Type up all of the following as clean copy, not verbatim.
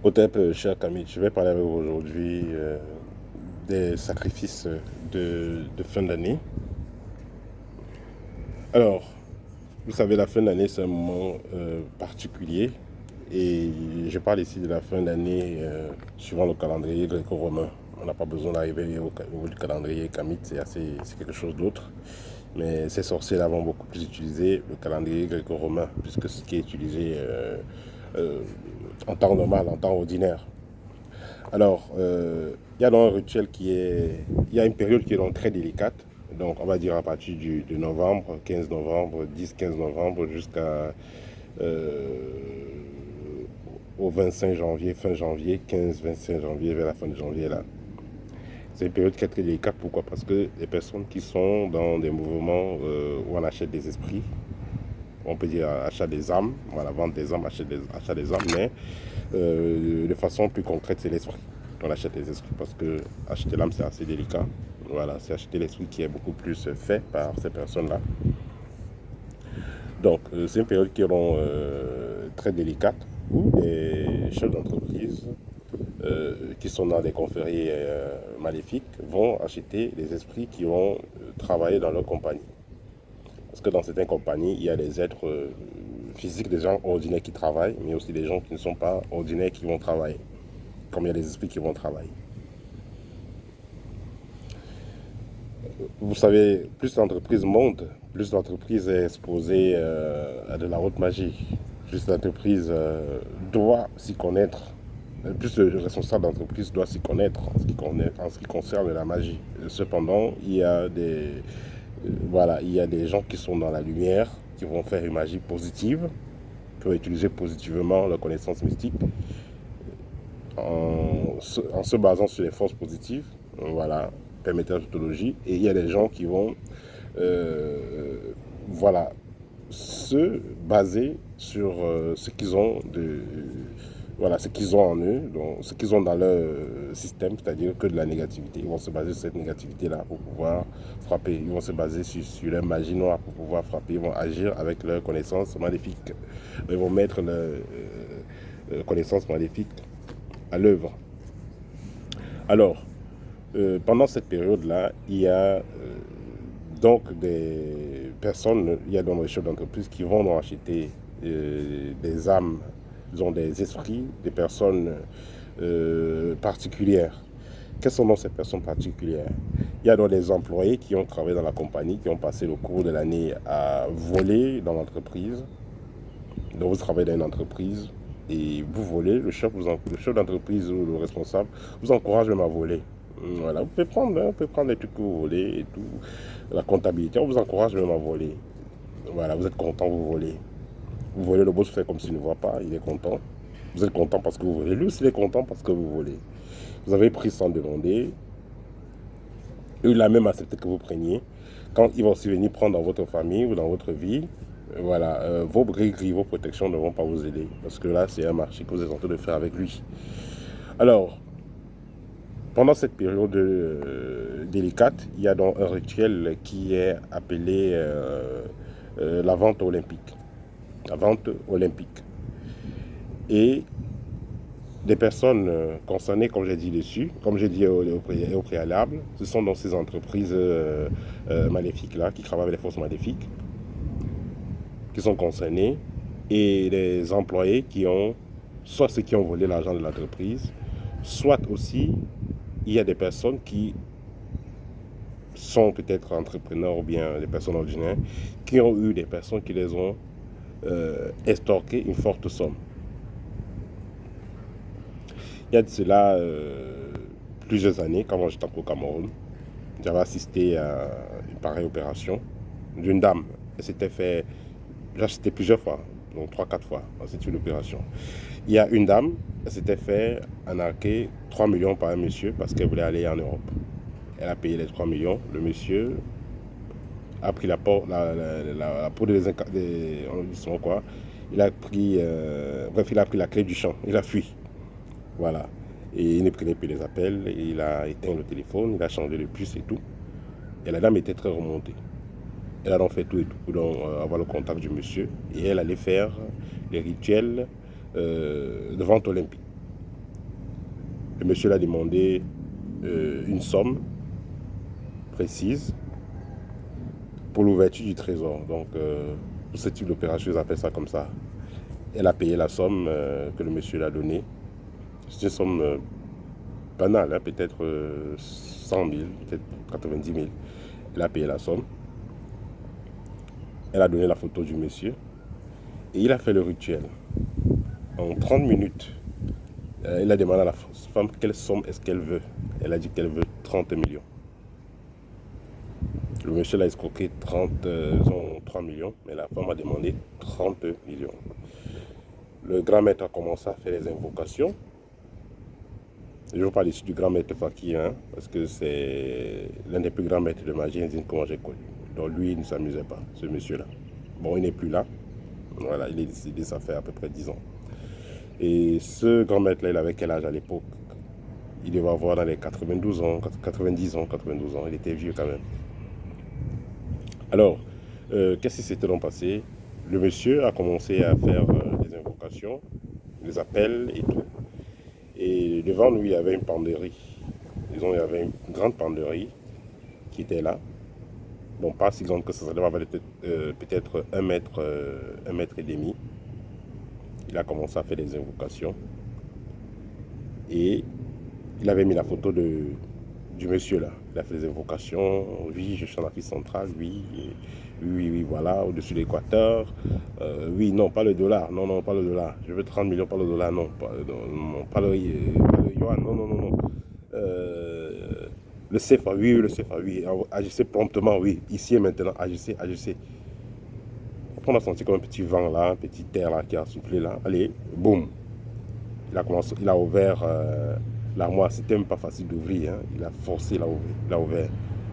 Otep, cher Camille, je vais parler avec vous aujourd'hui des sacrifices de fin d'année. Alors, vous savez, la fin d'année, c'est un moment particulier. Et je parle ici de la fin d'année suivant le calendrier gréco-romain. On n'a pas besoin d'arriver au niveau du calendrier kamite, c'est quelque chose d'autre. Mais ces sorciers-là vont beaucoup plus utiliser le calendrier gréco-romain, puisque c'est ce qui est utilisé euh, en temps normal, en temps ordinaire. Alors, il y a donc un rituel qui est... Il y a une période qui est donc très délicate. Donc, on va dire à partir de novembre, 15 novembre, 10-15 novembre, jusqu'à au 25 janvier, fin janvier, 15-25 janvier, vers la fin de janvier, là. C'est une période qui est très délicate. Pourquoi? Parce que les personnes qui sont dans des mouvements où on achète des esprits, on peut dire achat des âmes, voilà, vente des âmes, achat des âmes, mais de façon plus concrète, c'est l'esprit. On achète les esprits parce que acheter l'âme, c'est assez délicat. Voilà, c'est acheter l'esprit qui est beaucoup plus fait par ces personnes-là. Donc, c'est une période qui est très délicate où les chefs d'entreprise qui sont dans des confréries maléfiques vont acheter des esprits qui vont travailler dans leur compagnie. Parce que dans certaines compagnies, il y a des êtres physiques, des gens ordinaires qui travaillent, mais aussi des gens qui ne sont pas ordinaires qui vont travailler. Comme il y a des esprits qui vont travailler. Vous savez, plus l'entreprise monte, plus l'entreprise est exposée à de la haute magie. Plus l'entreprise doit s'y connaître. Plus le responsable d'entreprise doit s'y connaître en ce qui concerne la magie. Cependant, il y a des gens qui sont dans la lumière, qui vont faire une magie positive, qui vont utiliser positivement leur connaissance mystique en se basant sur les forces positives, voilà, permettant l'autologie. Et il y a des gens qui vont, voilà, se baser sur ce qu'ils ont voilà, ce qu'ils ont en eux, donc ce qu'ils ont dans leur système, c'est-à-dire que de la négativité. Ils vont se baser sur cette négativité-là pour pouvoir frapper. Ils vont se baser sur leur magie noire pour pouvoir frapper. Ils vont agir avec leur connaissance maléfique. Ils vont mettre leur connaissance maléfique à l'œuvre. Alors, pendant cette période-là, il y a donc des personnes, il y a donc des chefs d'entreprise qui vont donc acheter des âmes, disons des esprits, des personnes particulières. Quelles sont donc ces personnes particulières? Il y a donc des employés qui ont travaillé dans la compagnie, qui ont passé le cours de l'année à voler dans l'entreprise. Donc vous travaillez dans une entreprise et vous volez, le chef d'entreprise ou le responsable vous encourage même à voler. Voilà, vous pouvez prendre les trucs que vous volez et tout, la comptabilité, on vous encourage même à voler. Voilà, vous êtes content, vous volez. Vous volez, le boss fait comme s'il ne voit pas, il est content. Vous êtes content parce que vous volez. Lui aussi, il est content parce que vous volez. Vous avez pris sans demander. Il a même accepté que vous preniez. Quand il va aussi venir prendre dans votre famille ou dans votre vie, voilà, vos gris-gris, vos protections ne vont pas vous aider. Parce que là, c'est un marché que vous êtes en train de faire avec lui. Alors, pendant cette période délicate, il y a donc un rituel qui est appelé la vente olympique. La vente olympique. Et des personnes concernées, comme j'ai dit dessus, comme j'ai dit au préalable, ce sont dans ces entreprises maléfiques-là, qui travaillent avec les forces maléfiques, qui sont concernées, et les employés qui ont, soit ceux qui ont volé l'argent de l'entreprise, soit aussi, il y a des personnes qui sont peut-être entrepreneurs ou bien des personnes ordinaires, qui ont eu des personnes qui les ont extorqué une forte somme. Il y a de cela plusieurs années, quand j'étais au Cameroun, j'avais assisté à une pareille opération d'une dame. Elle s'était fait, j'ai assisté plusieurs fois, donc 3-4 fois, c'est une opération. Il y a une dame, elle s'était fait arnaquer 3 millions par un monsieur parce qu'elle voulait aller en Europe. Elle a payé les 3 millions. Le monsieur a pris la peau des quoi. Il a pris, bref, il a pris la clé du champ. Il a fui. Voilà. Et il ne prenait plus les appels. Il a éteint le téléphone. Il a changé de puce et tout. Et la dame était très remontée. Elle a donc fait tout et tout pour avoir le contact du monsieur. Et elle allait faire les rituels de vente olympique. Le monsieur l'a demandé une somme précise pour l'ouverture du trésor. Donc, pour ce type d'opération, ils appellent ça comme ça. Elle a payé la somme que le monsieur l'a donnée. C'est une somme banale, hein, peut-être 100 000, peut-être 90 000. Elle a payé la somme. Elle a donné la photo du monsieur. Et il a fait le rituel. En 30 minutes, il a demandé à la femme quelle somme est-ce qu'elle veut. Elle a dit qu'elle veut 30 millions. Le monsieur l'a escroqué 3 millions, mais la femme a demandé 30 millions. Le grand maître a commencé à faire les invocations. Je vous parle ici du grand maître Fakir, hein, parce que c'est l'un des plus grands maîtres de magie indienne que j'ai connu. Donc lui, il ne s'amusait pas, ce monsieur-là. Bon, il n'est plus là. Voilà, il est décédé, ça fait à peu près 10 ans. Et ce grand maître-là, il avait quel âge à l'époque? Il devait avoir dans les 92 ans, 90 ans, 92 ans. Il était vieux quand même. Alors, qu'est-ce qui s'était donc passé? Le monsieur a commencé à faire des invocations, des appels et tout. Et devant lui, il y avait une penderie. Disons, il y avait une grande penderie qui était là. Bon, pas si grande que ça, ça devait avoir peut-être 1 mètre et demi. Il a commencé à faire des invocations. Et il avait mis la photo du monsieur là. Il a fait des invocations. Oui, je suis en Afrique centrale. Oui, oui, voilà, au-dessus de l'équateur. Oui, non, pas le dollar. Non, non, pas le dollar. Je veux 30 millions, pas le dollar. Non, pas le yuan. Non, non, non, non. Le CFA, oui, le CFA, oui. Agissez promptement, oui. Ici et maintenant, agissez, agissez. Après, on a senti comme un petit vent là, un petit air là qui a soufflé là. Allez, boum. Il a ouvert l'armoire. C'était même pas facile d'ouvrir. Hein. Il a forcé, il a ouvert.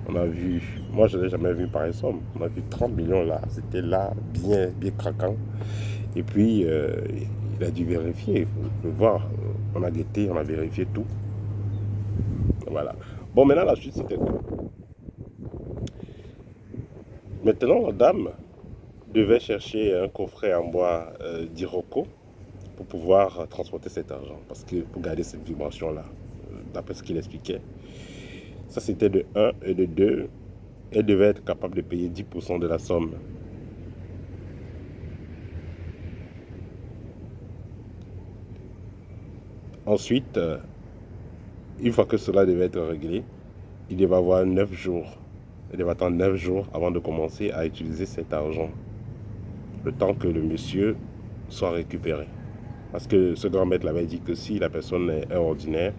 On a vu, moi je n'ai jamais vu pareille somme. On a vu 30 millions là. C'était là, bien, bien craquant. Et puis, il a dû vérifier. Il faut voir. On a guetté, on a vérifié tout. Voilà. Bon, maintenant la suite, c'était quoi? Maintenant, la dame devait chercher un coffret en bois d'Iroko pour pouvoir transporter cet argent, parce que pour garder cette vibration-là, d'après ce qu'il expliquait. Ça, c'était de 1 et de 2. Elle devait être capable de payer 10% de la somme. Ensuite, une fois que cela devait être réglé, il devait avoir 9 jours. Il devait attendre 9 jours avant de commencer à utiliser cet argent. Le temps que le monsieur soit récupéré. Parce que ce grand maître l'avait dit que si la personne est ordinaire,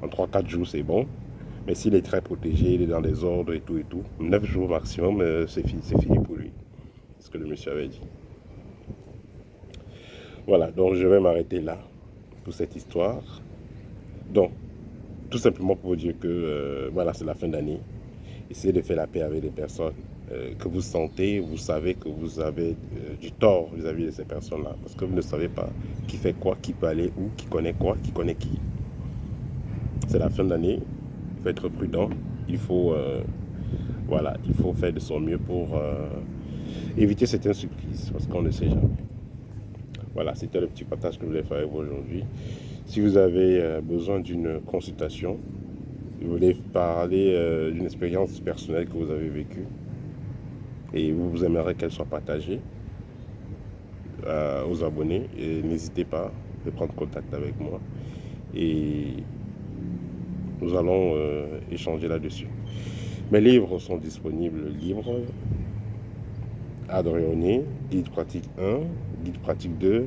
en 3-4 jours c'est bon. Mais s'il est très protégé, il est dans les ordres et tout, 9 jours maximum, c'est fini pour lui. C'est ce que le monsieur avait dit. Voilà, donc je vais m'arrêter là pour cette histoire. Donc, tout simplement pour vous dire que voilà, c'est la fin d'année. Essayez de faire la paix avec les personnes que vous sentez, vous savez que vous avez du tort vis-à-vis de ces personnes-là. Parce que vous ne savez pas qui fait quoi, qui peut aller où, qui connaît quoi, qui connaît qui. C'est la fin d'année, il faut être prudent. Il faut, voilà, il faut faire de son mieux pour éviter certaines surprises, parce qu'on ne sait jamais. Voilà, c'était le petit partage que je voulais faire avec vous aujourd'hui. Si vous avez besoin d'une consultation, vous voulez parler d'une expérience personnelle que vous avez vécue et vous aimeriez qu'elle soit partagée aux abonnés, n'hésitez pas de prendre contact avec moi et nous allons échanger là-dessus. Mes livres sont disponibles libres. Adrionné, guide pratique 1, guide pratique 2,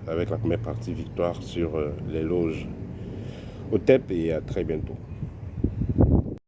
avec la première partie victoire sur les loges. Au TEP et à très bientôt.